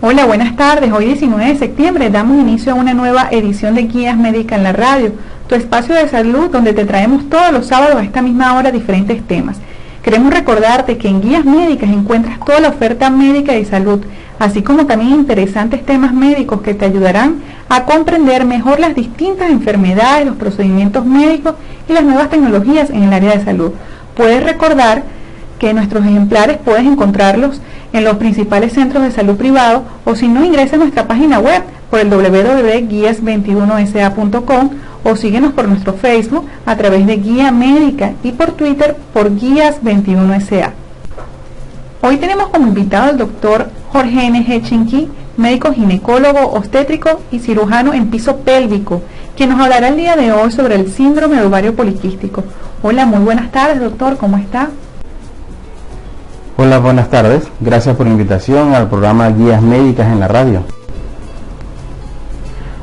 Hola, buenas tardes. Hoy 19 de septiembre damos inicio a una nueva edición de Guías Médicas en la Radio, tu espacio de salud donde te traemos todos los sábados a esta misma hora diferentes temas. Queremos recordarte que en Guías Médicas encuentras toda la oferta médica de salud, así como también interesantes temas médicos que te ayudarán a comprender mejor las distintas enfermedades, los procedimientos médicos y las nuevas tecnologías en el área de salud. Puedes recordar que nuestros ejemplares puedes encontrarlos en los principales centros de salud privados o si no, ingresa a nuestra página web por el www.guias21sa.com o síguenos por nuestro Facebook a través de Guía Médica y por Twitter por Guías21sa. Hoy tenemos como invitado al doctor Jorge N.G. Chinqui, médico ginecólogo, obstétrico y cirujano en piso pélvico, quien nos hablará el día de hoy sobre el síndrome de ovario poliquístico. Hola, muy buenas tardes, doctor, ¿cómo está? Hola, buenas tardes. Gracias por la invitación al programa Guías Médicas en la Radio.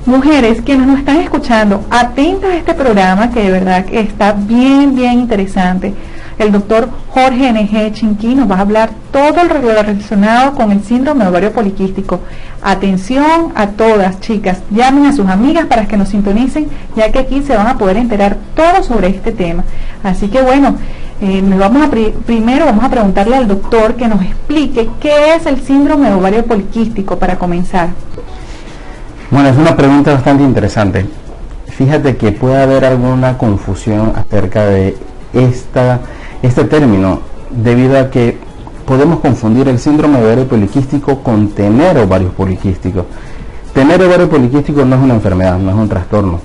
Mujeres que nos están escuchando, atentas a este programa que de verdad está bien interesante. El doctor Jorge N.G. Chinqui nos va a hablar todo lo relacionado con el síndrome de ovario poliquístico. Atención a todas, chicas, llamen a sus amigas para que nos sintonicen, ya que aquí se van a poder enterar todo sobre este tema. Así que bueno, primero vamos a preguntarle al doctor que nos explique qué es el síndrome de ovario poliquístico para comenzar. Bueno, es una pregunta bastante interesante. Fíjate que puede haber alguna confusión acerca de este término, debido a que podemos confundir el síndrome de ovario poliquístico con tener ovarios poliquísticos. Tener ovario poliquístico no es una enfermedad, no es un trastorno.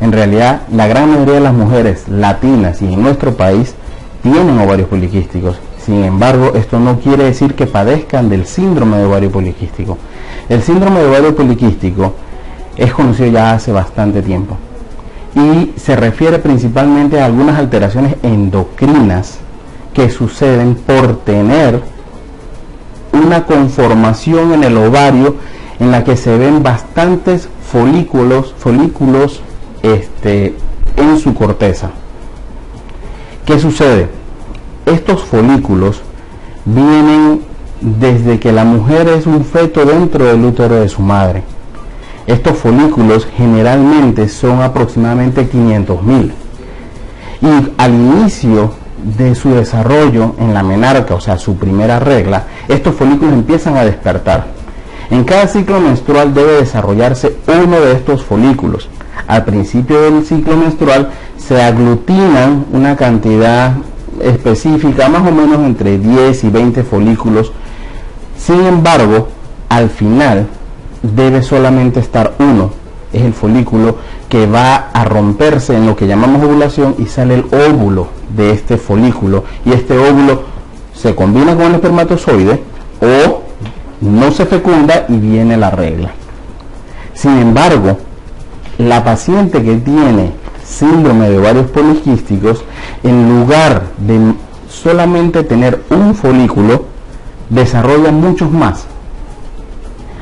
En realidad, la gran mayoría de las mujeres latinas y en nuestro país tienen ovarios poliquísticos. Sin embargo, esto no quiere decir que padezcan del síndrome de ovario poliquístico. El síndrome de ovario poliquístico es conocido ya hace bastante tiempo y se refiere principalmente a algunas alteraciones endocrinas que suceden por tener una conformación en el ovario en la que se ven bastantes folículos en su corteza. ¿Qué sucede? Estos folículos vienen desde que la mujer es un feto dentro del útero de su madre. Estos folículos generalmente son aproximadamente 500.000 y al inicio de su desarrollo en la menarca, o sea, su primera regla, estos folículos empiezan a despertar. En cada ciclo menstrual debe desarrollarse uno de estos folículos. Al principio del ciclo menstrual se aglutinan una cantidad específica, más o menos entre 10 y 20 folículos. Sin embargo, al final debe solamente estar uno. Es el folículo que va a romperse en lo que llamamos ovulación y sale el óvulo de este folículo, y este óvulo se combina con el espermatozoide o no se fecunda y viene la regla. Sin embargo, la paciente que tiene síndrome de ovarios poliquísticos, en lugar de solamente tener un folículo, desarrolla muchos más.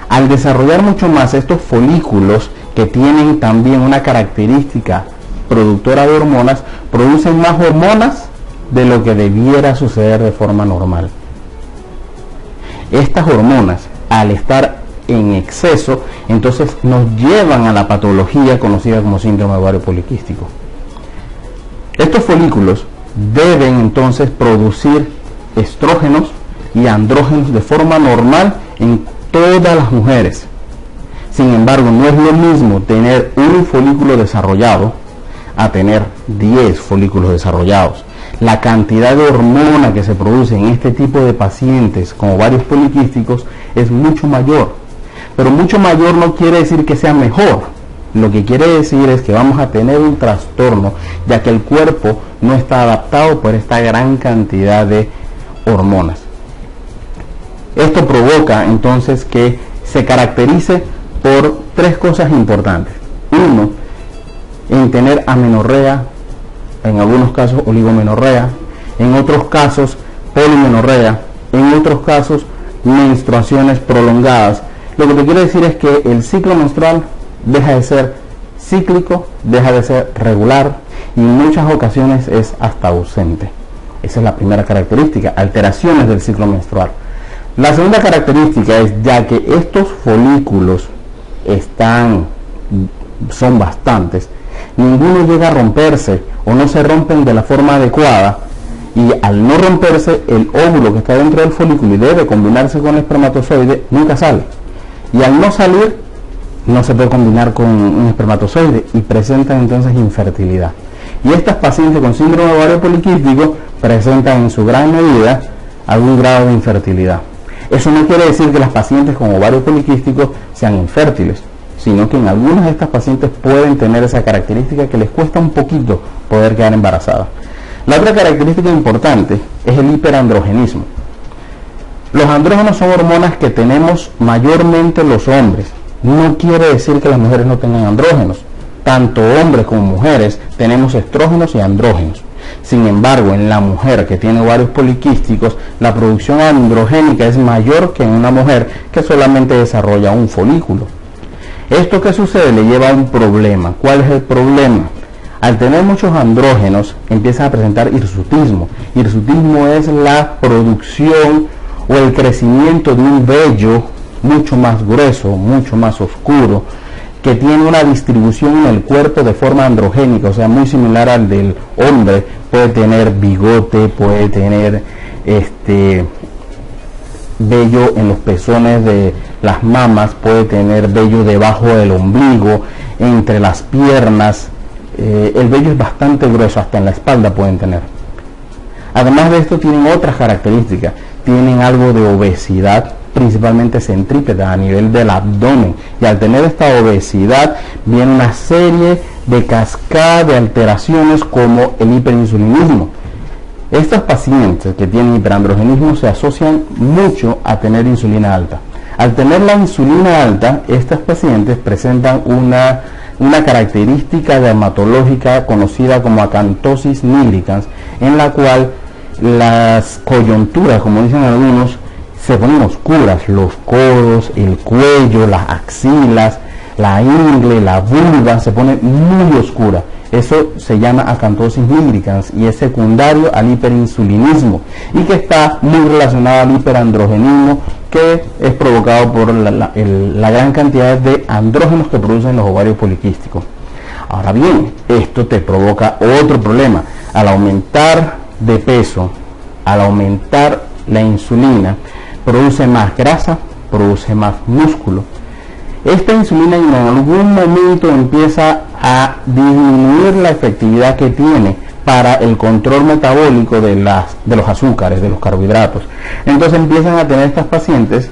Al desarrollar mucho más estos folículos, que tienen también una característica productora de hormonas, producen más hormonas de lo que debiera suceder de forma normal. Estas hormonas, al estar en exceso, entonces nos llevan a la patología conocida como síndrome de ovario poliquístico. Estos folículos deben entonces producir estrógenos y andrógenos de forma normal en todas las mujeres. Sin embargo, no es lo mismo tener un folículo desarrollado a tener 10 folículos desarrollados. La cantidad de hormona que se produce en este tipo de pacientes con ovarios poliquísticos es mucho mayor. Pero mucho mayor no quiere decir que sea mejor. Lo que quiere decir es que vamos a tener un trastorno, ya que el cuerpo no está adaptado por esta gran cantidad de hormonas. Esto provoca entonces que se caracterice por tres cosas importantes. Uno, en tener amenorrea, en algunos casos oligomenorrea, en otros casos polimenorrea, en otros casos menstruaciones prolongadas. Lo que te quiero decir es que el ciclo menstrual deja de ser cíclico, deja de ser regular y en muchas ocasiones es hasta ausente. Esa es la primera característica, alteraciones del ciclo menstrual. La segunda característica es, ya que estos folículos son bastantes, ninguno llega a romperse o no se rompen de la forma adecuada, y al no romperse, el óvulo que está dentro del folículo y debe combinarse con el espermatozoide nunca sale, y al no salir no se puede combinar con un espermatozoide y presentan entonces infertilidad. Y estas pacientes con síndrome de ovario poliquístico presentan en su gran medida algún grado de infertilidad. Eso no quiere decir que las pacientes con ovario poliquístico sean infértiles, sino que en algunas de estas pacientes pueden tener esa característica que les cuesta un poquito poder quedar embarazadas. La otra característica importante es el hiperandrogenismo. Los andrógenos son hormonas que tenemos mayormente los hombres. No quiere decir que las mujeres no tengan andrógenos. Tanto hombres como mujeres tenemos estrógenos y andrógenos. Sin embargo, en la mujer que tiene ovarios poliquísticos, la producción androgénica es mayor que en una mujer que solamente desarrolla un folículo. ¿Esto qué sucede? Le lleva a un problema. ¿Cuál es el problema? Al tener muchos andrógenos, empieza a presentar hirsutismo. Hirsutismo es la producción o el crecimiento de un vello mucho más grueso, mucho más oscuro, que tiene una distribución en el cuerpo de forma androgénica, o sea, muy similar al del hombre. Puede tener bigote, puede tener vello en los pezones de las mamas, puede tener vello debajo del ombligo, entre las piernas. El vello es bastante grueso, hasta en la espalda pueden tener. Además de esto, tienen otras características. Tienen algo de obesidad, principalmente centrípeta a nivel del abdomen, y al tener esta obesidad viene una serie de cascada de alteraciones como el hiperinsulinismo. Estos pacientes que tienen hiperandrogenismo se asocian mucho a tener insulina alta. Al tener la insulina alta, estas pacientes presentan una característica dermatológica conocida como acantosis nigricans, en la cual las coyunturas, como dicen algunos, se ponen oscuras, los codos, el cuello, las axilas, la ingle, la vulva se pone muy oscura. Eso se llama acantosis nigricans y es secundario al hiperinsulinismo, y que está muy relacionado al hiperandrogenismo, que es provocado por la gran cantidad de andrógenos que producen los ovarios poliquísticos. Ahora bien, esto te provoca otro problema. Al aumentar de peso, al aumentar la insulina, produce más grasa, produce más músculo. Esta insulina en algún momento empieza a disminuir la efectividad que tiene para el control metabólico de los azúcares, de los carbohidratos. Entonces empiezan a tener estas pacientes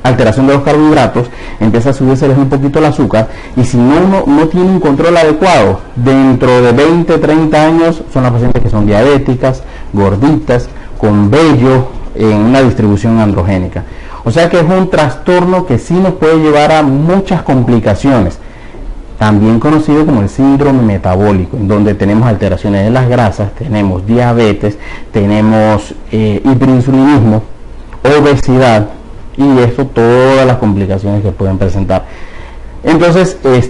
alteración de los carbohidratos, empieza a subirse un poquito el azúcar, y si no tiene un control adecuado, dentro de 20, 30 años son las pacientes que son diabéticas, gorditas, con vello en una distribución androgénica. O sea que es un trastorno que sí nos puede llevar a muchas complicaciones, también conocido como el síndrome metabólico, en donde tenemos alteraciones de las grasas, tenemos diabetes, tenemos hiperinsulinismo, obesidad, y esto, todas las complicaciones que pueden presentar. Entonces, es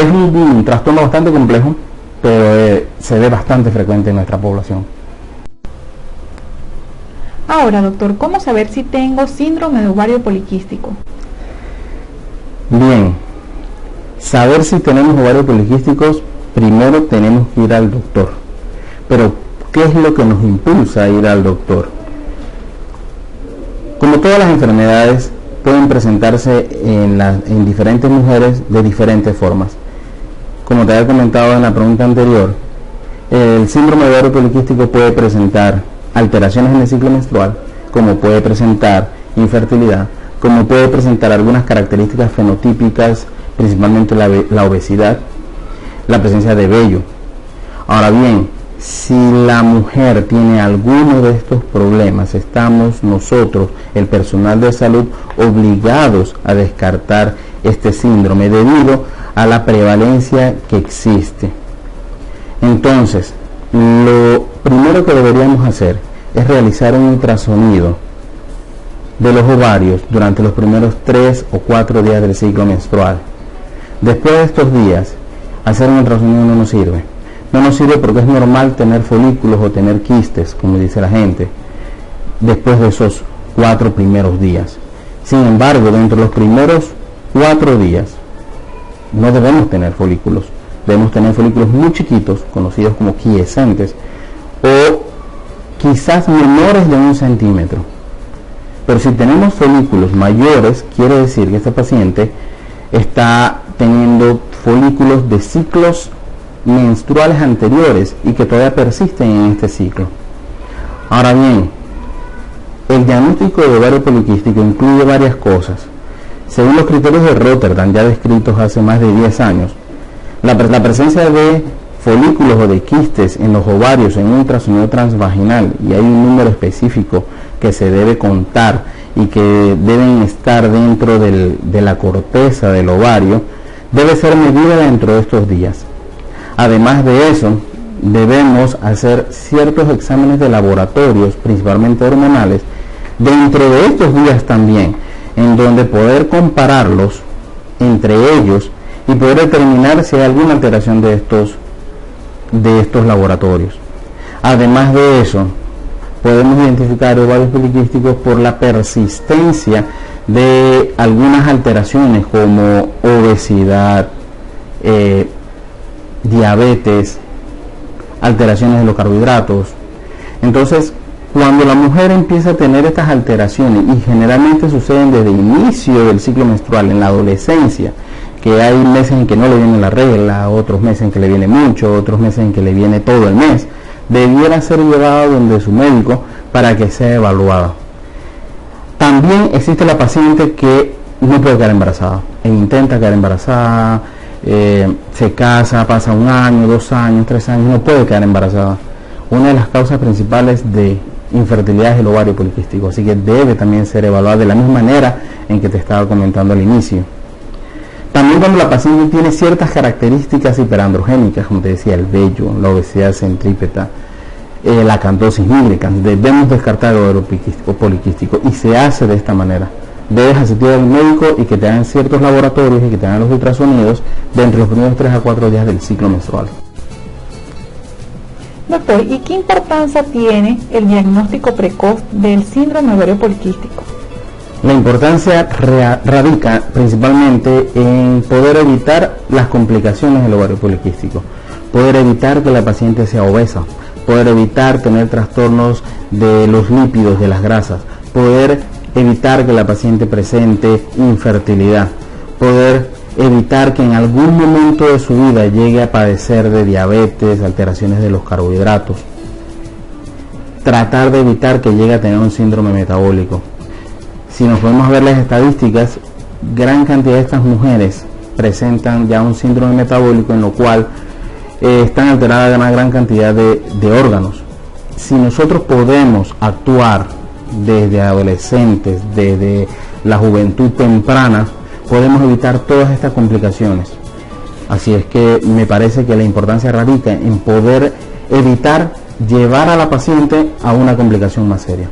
un trastorno bastante complejo, pero se ve bastante frecuente en nuestra población. Ahora, doctor, ¿cómo saber si tengo síndrome de ovario poliquístico? Bien, saber si tenemos ovarios poliquísticos, primero tenemos que ir al doctor. Pero, ¿qué es lo que nos impulsa a ir al doctor? Como todas las enfermedades, pueden presentarse en diferentes mujeres de diferentes formas. Como te había comentado en la pregunta anterior, el síndrome de ovario poliquístico puede presentar alteraciones en el ciclo menstrual, como puede presentar infertilidad, como puede presentar algunas características fenotípicas, principalmente la obesidad, la presencia de vello. Ahora bien, si la mujer tiene alguno de estos problemas, estamos nosotros, el personal de salud, obligados a descartar este síndrome debido a la prevalencia que existe. Entonces, lo primero que deberíamos hacer es realizar un ultrasonido de los ovarios durante los primeros 3 o 4 días del ciclo menstrual. Después de estos días, hacer un ultrasonido no nos sirve. No nos sirve porque es normal tener folículos o tener quistes, como dice la gente, después de esos 4 primeros días. Sin embargo, dentro de los primeros 4 días no debemos tener folículos. Debemos tener folículos muy chiquitos, conocidos como quiescentes, o quizás menores de 1 centímetro. Pero si tenemos folículos mayores, quiere decir que este paciente está teniendo folículos de ciclos menstruales anteriores y que todavía persisten en este ciclo. Ahora bien, el diagnóstico de ovario poliquístico incluye varias cosas. Según los criterios de Rotterdam, ya descritos hace más de 10 años, la presencia de folículos o de quistes en los ovarios en un ultrasonido transvaginal, y hay un número específico que se debe contar y que deben estar dentro de la corteza del ovario, debe ser medida dentro de estos días. Además de eso, debemos hacer ciertos exámenes de laboratorios, principalmente hormonales, dentro de estos días también, en donde poder compararlos entre ellos y poder determinar si hay alguna alteración de estos laboratorios. Además de eso, podemos identificar ovarios poliquísticos por la persistencia de algunas alteraciones como obesidad, diabetes, alteraciones de los carbohidratos. Entonces, cuando la mujer empieza a tener estas alteraciones, y generalmente suceden desde el inicio del ciclo menstrual, en la adolescencia, que hay meses en que no le viene la regla, otros meses en que le viene mucho, otros meses en que le viene todo el mes, debiera ser llevada donde su médico para que sea evaluada. También existe la paciente que no puede quedar embarazada, e intenta quedar embarazada, se casa, pasa 1 año, 2 años, 3 años, no puede quedar embarazada. Una de las causas principales de infertilidad es el ovario poliquístico, así que debe también ser evaluada de la misma manera en que te estaba comentando al inicio. También cuando la paciente tiene ciertas características hiperandrogénicas, como te decía, el vello, la obesidad centrípeta, la acantosis nígrica, debemos descartar el ovario poliquístico, y se hace de esta manera. Debes asistir al médico y que te hagan ciertos laboratorios y que te hagan los ultrasonidos dentro de los primeros 3 a 4 días del ciclo menstrual. Doctor, ¿y qué importancia tiene el diagnóstico precoz del síndrome ovario poliquístico? La importancia radica principalmente en poder evitar las complicaciones del ovario poliquístico, poder evitar que la paciente sea obesa, poder evitar tener trastornos de los lípidos, de las grasas, poder evitar que la paciente presente infertilidad, poder evitar que en algún momento de su vida llegue a padecer de diabetes, alteraciones de los carbohidratos, tratar de evitar que llegue a tener un síndrome metabólico. Si nos podemos ver las estadísticas, gran cantidad de estas mujeres presentan ya un síndrome metabólico en lo cual están alteradas una gran cantidad de órganos. Si nosotros podemos actuar desde adolescentes, desde la juventud temprana, podemos evitar todas estas complicaciones. Así es que me parece que la importancia radica en poder evitar llevar a la paciente a una complicación más seria.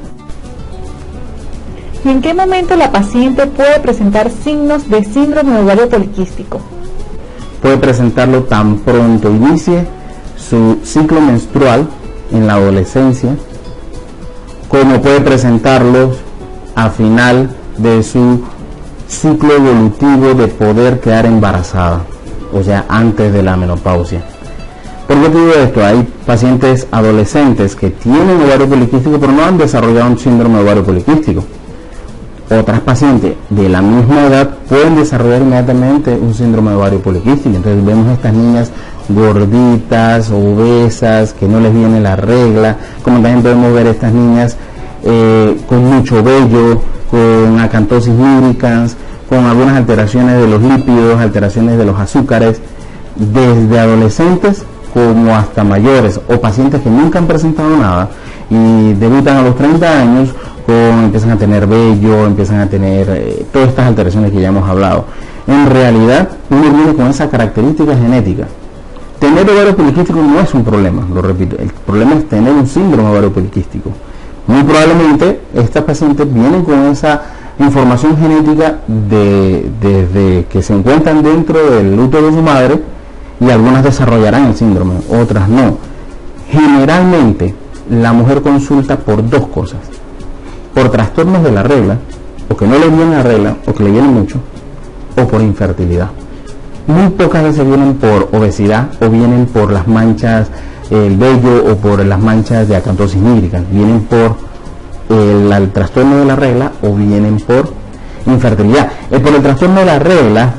¿Y en qué momento la paciente puede presentar signos de síndrome de ovario poliquístico? Puede presentarlo tan pronto inicie su ciclo menstrual en la adolescencia, como puede presentarlo a final de su ciclo evolutivo de poder quedar embarazada, o sea, antes de la menopausia. ¿Por qué te digo esto? Hay pacientes adolescentes que tienen ovario poliquístico pero no han desarrollado un síndrome de ovario poliquístico. Otras pacientes de la misma edad pueden desarrollar inmediatamente un síndrome de ovario poliquístico. Entonces vemos a estas niñas gorditas, obesas, que no les viene la regla, como también podemos ver a estas niñas con mucho vello, con acantosis nígricans, con algunas alteraciones de los lípidos, alteraciones de los azúcares, desde adolescentes como hasta mayores, o pacientes que nunca han presentado nada y debutan a los 30 años, empiezan a tener vello, empiezan a tener todas estas alteraciones que ya hemos hablado. En realidad, uno viene con esa característica genética. Tener ovario poliquístico no es un problema, lo repito, el problema es tener un síndrome ovario poliquístico. Muy probablemente estas pacientes vienen con esa información genética desde que se encuentran dentro del útero de su madre, y algunas desarrollarán el síndrome, otras no. Generalmente la mujer consulta por dos cosas: por trastornos de la regla, o que no le viene la regla, o que le viene mucho, o por infertilidad. Muy pocas veces vienen por obesidad o vienen por las manchas, el vello, o por las manchas de acantosis nígrica. Vienen por el trastorno de la regla o vienen por infertilidad. Por el trastorno de la regla,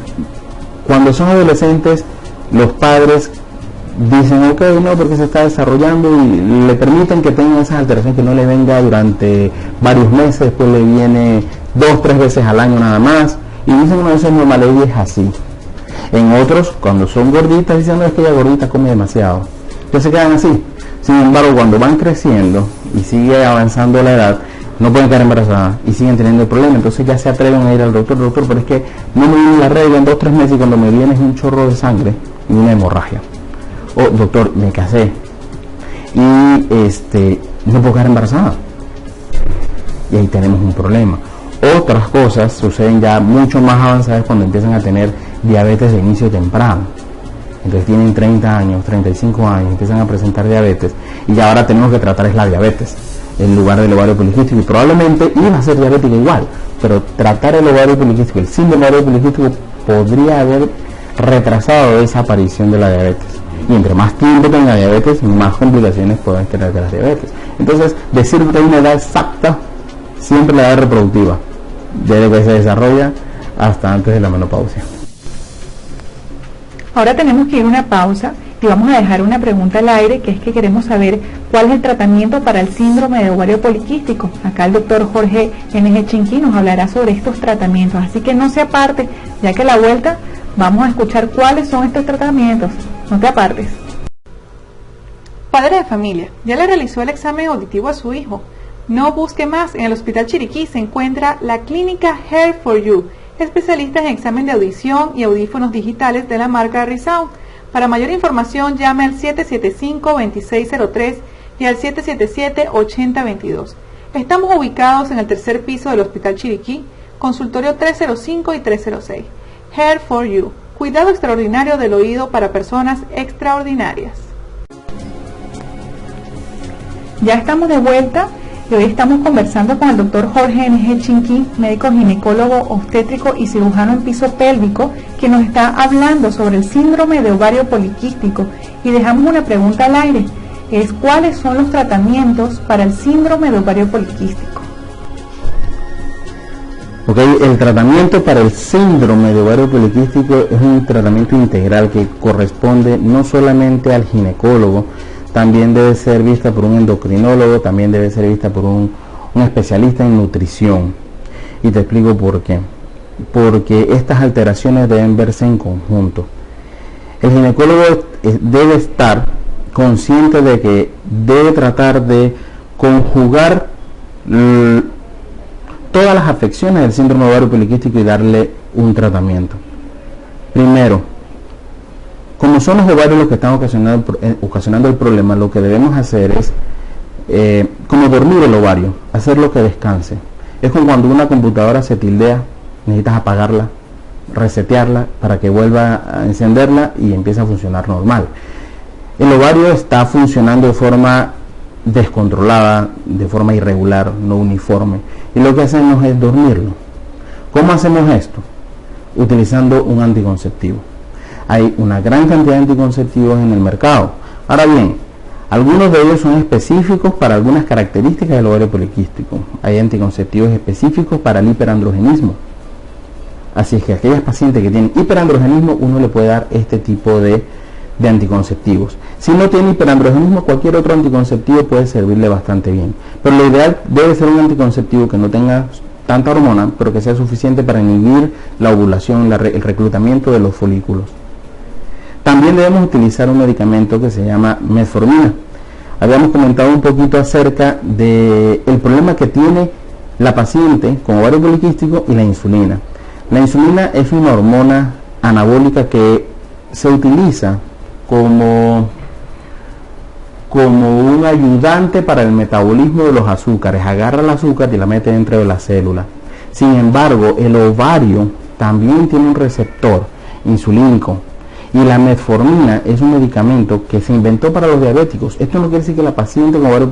cuando son adolescentes, los padres dicen, ok, no, porque se está desarrollando, y le permiten que tenga esas alteraciones, que no le venga durante varios meses, después le viene 2-3 veces al año nada más, y dicen, no, eso es normal, y es así. En otros, cuando son gorditas, dicen, no, es que ella gordita come demasiado, entonces se quedan así. Sin embargo, cuando van creciendo y sigue avanzando la edad, no pueden quedar embarazadas y siguen teniendo el problema, entonces ya se atreven a ir al doctor, pero es que no me viene la regla en 2-3 meses, y cuando me viene es un chorro de sangre y una hemorragia. Oh, doctor, me casé y no puedo quedar embarazada, y ahí tenemos un problema. Otras cosas suceden ya mucho más avanzadas cuando empiezan a tener diabetes de inicio temprano. Entonces tienen 30 años, 35 años, empiezan a presentar diabetes, y ya ahora tenemos que tratar es la diabetes en lugar del ovario poliquístico, y probablemente iba a ser diabética igual, pero tratar el ovario poliquístico, el síndrome del ovario poliquístico, podría haber retrasado esa aparición de la diabetes. Y entre más tiempo tenga diabetes, más complicaciones pueden tener de la diabetes. Entonces, decirte una edad exacta, siempre la edad reproductiva, desde que se desarrolla hasta antes de la menopausia. Ahora tenemos que ir a una pausa y vamos a dejar una pregunta al aire, que es que queremos saber cuál es el tratamiento para el síndrome de ovario poliquístico. Acá el doctor Jorge N.G. Chinqui nos hablará sobre estos tratamientos, así que no se aparte, ya que a la vuelta vamos a escuchar cuáles son estos tratamientos. No te apartes. Padre de familia, ¿ya le realizó el examen auditivo a su hijo? No busque más, en el Hospital Chiriquí se encuentra la clínica Hear4U, especialista en examen de audición y audífonos digitales de la marca ReSound. Para mayor información llame al 775-2603 y al 777-8022. Estamos ubicados en el tercer piso del Hospital Chiriquí, consultorio 305 y 306. Hear4U, cuidado extraordinario del oído para personas extraordinarias. Ya estamos de vuelta y hoy estamos conversando con el doctor Jorge N.G. Chinqui, médico ginecólogo, obstétrico y cirujano en piso pélvico, que nos está hablando sobre el síndrome de ovario poliquístico, y dejamos una pregunta al aire, es ¿cuáles son los tratamientos para el síndrome de ovario poliquístico? Ok, el tratamiento para el síndrome de ovario poliquístico es un tratamiento integral que corresponde no solamente al ginecólogo, también debe ser vista por un endocrinólogo, también debe ser vista por un especialista en nutrición. Y te explico por qué. Porque estas alteraciones deben verse en conjunto. El ginecólogo debe estar consciente de que debe tratar de conjugar todas las afecciones del síndrome de ovario poliquístico y darle un tratamiento. Primero, como son los ovarios los que están ocasionando el problema, lo que debemos hacer es como dormir el ovario, hacerlo que descanse. Es como cuando una computadora se tildea, necesitas apagarla, resetearla para que vuelva a encenderla y empiece a funcionar normal. El ovario está funcionando de forma descontrolada, de forma irregular, no uniforme, y lo que hacemos es dormirlo. ¿Cómo hacemos esto? Utilizando un anticonceptivo. Hay una gran cantidad de anticonceptivos en el mercado. Ahora bien, algunos de ellos son específicos para algunas características del ovario poliquístico. Hay anticonceptivos específicos para el hiperandrogenismo. Así es que a aquellas pacientes que tienen hiperandrogenismo, uno le puede dar este tipo de anticonceptivos. Si no tiene hiperandrogenismo, cualquier otro anticonceptivo puede servirle bastante bien. Pero lo ideal debe ser un anticonceptivo que no tenga tanta hormona, pero que sea suficiente para inhibir la ovulación, el reclutamiento de los folículos. También debemos utilizar un medicamento que se llama metformina. Habíamos comentado un poquito acerca del problema que tiene la paciente con ovario poliquístico y la insulina. La insulina es una hormona anabólica que se utiliza como un ayudante para el metabolismo de los azúcares. Agarra el azúcar y la mete dentro de la célula. Sin embargo, el ovario también tiene un receptor insulínico, Y la metformina es un medicamento que se inventó para los diabéticos. Esto no quiere decir que la paciente con ovario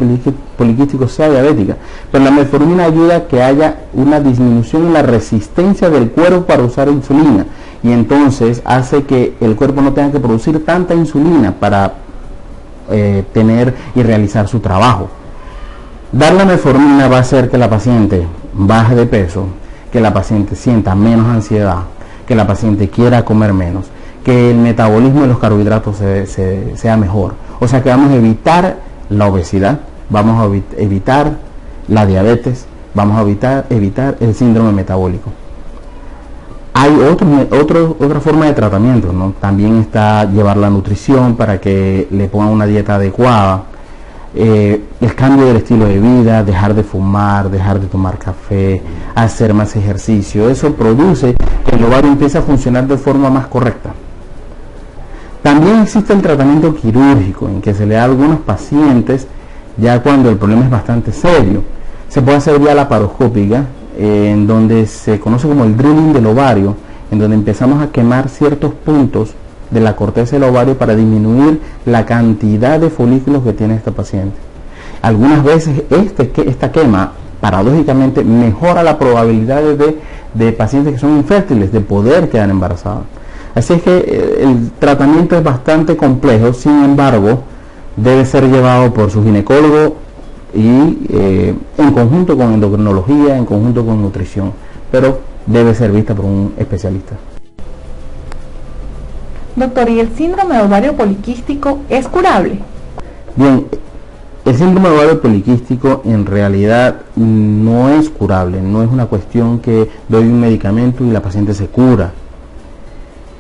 poliquístico sea diabética, pero la metformina ayuda a que haya una disminución en la resistencia del cuerpo para usar insulina, y entonces hace que el cuerpo no tenga que producir tanta insulina para tener y realizar su trabajo. Dar la metformina va a hacer que la paciente baje de peso, que la paciente sienta menos ansiedad, que la paciente quiera comer menos, que el metabolismo de los carbohidratos sea mejor. O sea que vamos a evitar la obesidad, vamos a evitar la diabetes, vamos a evitar el síndrome metabólico. Hay otra forma de tratamiento, ¿no? También está llevar la nutrición para que le pongan una dieta adecuada, el cambio del estilo de vida, dejar de fumar, dejar de tomar café, hacer más ejercicio. Eso produce que el ovario empiece a funcionar de forma más correcta. También existe el tratamiento quirúrgico, en que se le da a algunos pacientes ya cuando el problema es bastante serio. Se puede hacer vía laparoscópica, en donde se conoce como el drilling del ovario, en donde empezamos a quemar ciertos puntos de la corteza del ovario para disminuir la cantidad de folículos que tiene esta paciente. Algunas veces esta quema, paradójicamente, mejora la probabilidad de pacientes que son infértiles de poder quedar embarazadas. Así es que el tratamiento es bastante complejo, sin embargo, debe ser llevado por su ginecólogo y en conjunto con endocrinología, en conjunto con nutrición, pero debe ser vista por un especialista. Doctor, ¿y el síndrome de ovario poliquístico es curable? Bien, el síndrome de ovario poliquístico en realidad no es curable, no es una cuestión que doy un medicamento y la paciente se cura.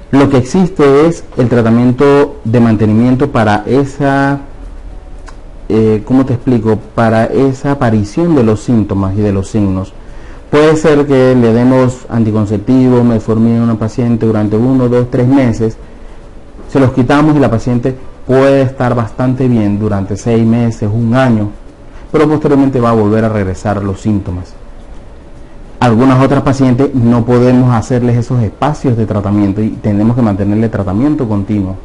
Lo que existe es el tratamiento de mantenimiento para esa, ¿cómo te explico? Para esa aparición de los síntomas y de los signos. Puede ser que le demos anticonceptivos, metformina a una paciente durante 1, 2, 3 meses, se los quitamos y la paciente puede estar bastante bien durante 6 meses, 1 año, pero posteriormente va a volver a regresar los síntomas. Algunas otras pacientes no podemos hacerles esos espacios de tratamiento y tenemos que mantenerle tratamiento continuo.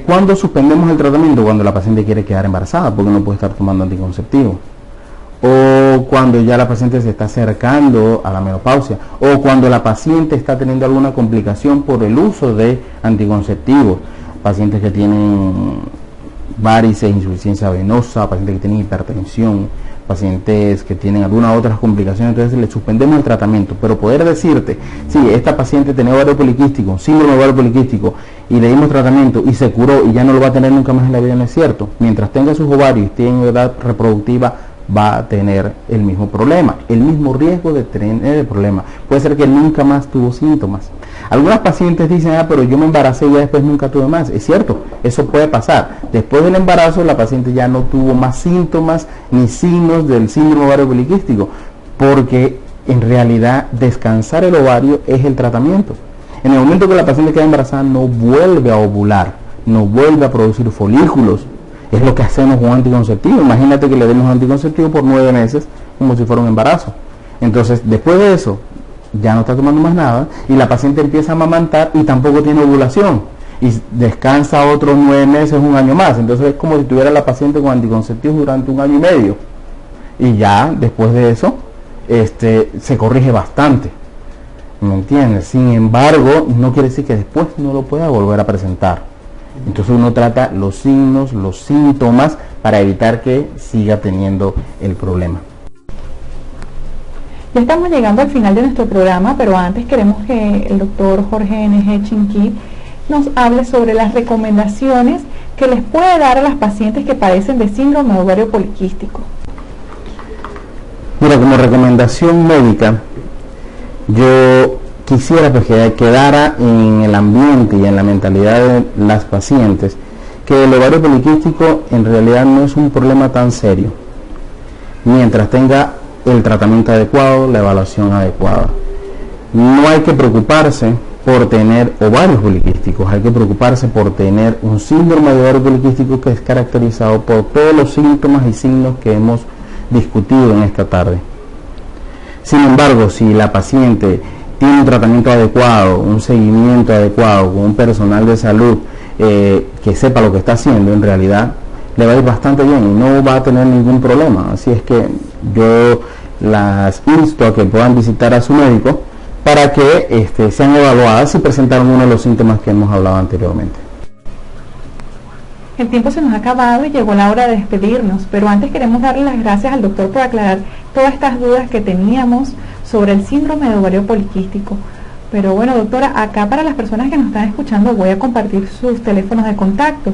¿Cuándo suspendemos el tratamiento? Cuando la paciente quiere quedar embarazada porque no puede estar tomando anticonceptivo, o cuando ya la paciente se está acercando a la menopausia, o cuando la paciente está teniendo alguna complicación por el uso de anticonceptivos, pacientes que tienen varices, insuficiencia venosa, pacientes que tienen hipertensión, pacientes que tienen algunas otras complicaciones. Entonces le suspendemos el tratamiento, pero poder decirte, si esta paciente tenía ovario poliquístico, síndrome de ovario poliquístico, y le dimos tratamiento y se curó y ya no lo va a tener nunca más en la vida, no es cierto. Mientras tenga sus ovarios y esté en edad reproductiva, va a tener el mismo problema, el mismo riesgo de tener el problema. Puede ser que nunca más tuvo síntomas. Algunas pacientes dicen, pero yo me embaracé y ya después nunca tuve más. Es cierto, eso puede pasar. Después del embarazo la paciente ya no tuvo más síntomas ni signos del síndrome ovario poliquístico, porque en realidad descansar el ovario es el tratamiento. En el momento que la paciente queda embarazada no vuelve a ovular, no vuelve a producir folículos. Es lo que hacemos con anticonceptivo. Imagínate que le demos anticonceptivo por 9 meses como si fuera un embarazo. Entonces, después de eso, ya no está tomando más nada y la paciente empieza a amamantar y tampoco tiene ovulación. Y descansa otros 9 meses, 1 año más. Entonces es como si tuviera la paciente con anticonceptivos durante 1 año y medio. Y ya después de eso, se corrige bastante. ¿Me entiendes? Sin embargo, no quiere decir que después no lo pueda volver a presentar. Entonces uno trata los signos, los síntomas para evitar que siga teniendo el problema. Ya estamos llegando al final de nuestro programa, pero antes queremos que el doctor Jorge N.G. Chinquí nos hable sobre las recomendaciones que les puede dar a las pacientes que padecen de síndrome de ovario poliquístico. Mira, como recomendación médica, yo quisiera pues que quedara en el ambiente y en la mentalidad de las pacientes que el ovario poliquístico en realidad no es un problema tan serio mientras tenga el tratamiento adecuado, la evaluación adecuada. No hay que preocuparse por tener ovarios poliquísticos, hay que preocuparse por tener un síndrome de ovario poliquístico que es caracterizado por todos los síntomas y signos que hemos discutido en esta tarde. Sin embargo, si la paciente tiene un tratamiento adecuado, un seguimiento adecuado, con un personal de salud que sepa lo que está haciendo, en realidad le va a ir bastante bien y no va a tener ningún problema. Así es que yo las insto a que puedan visitar a su médico para que sean evaluadas si presentaron uno de los síntomas que hemos hablado anteriormente. El tiempo se nos ha acabado y llegó la hora de despedirnos, pero antes queremos darle las gracias al doctor por aclarar todas estas dudas que teníamos sobre el síndrome de ovario poliquístico. Pero bueno, doctora, acá para las personas que nos están escuchando voy a compartir sus teléfonos de contacto.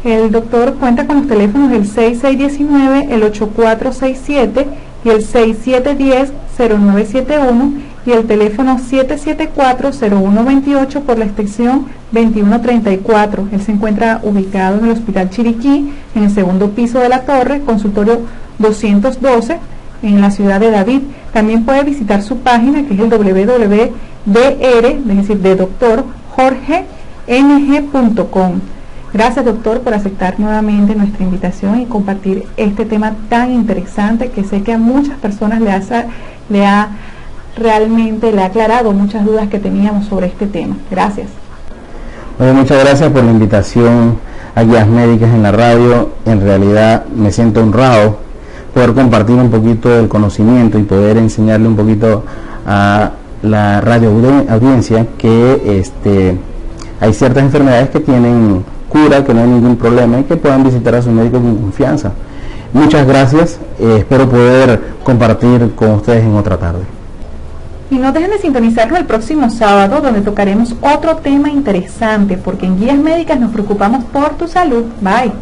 El doctor cuenta con los teléfonos el 6619, el 8467 y el 6710-0971 y el teléfono 774-0128 por la extensión 2134. Él se encuentra ubicado en el Hospital Chiriquí, en el segundo piso de la torre, consultorio 212, en la ciudad de David. También puede visitar su página, que es el www.dr, es decir, de doctor jorgeng.com. Gracias, doctor, por aceptar nuevamente nuestra invitación y compartir este tema tan interesante que sé que a muchas personas le ha aclarado muchas dudas que teníamos sobre este tema. Gracias. Bueno, muchas gracias por la invitación a Guías Médicas en la radio. En realidad me siento honrado poder compartir un poquito del conocimiento y poder enseñarle un poquito a la radio audiencia que hay ciertas enfermedades que tienen cura, que no hay ningún problema y que puedan visitar a su médico con confianza. Muchas gracias, espero poder compartir con ustedes en otra tarde. Y no dejen de sintonizarnos el próximo sábado, donde tocaremos otro tema interesante, porque en Guías Médicas nos preocupamos por tu salud. Bye.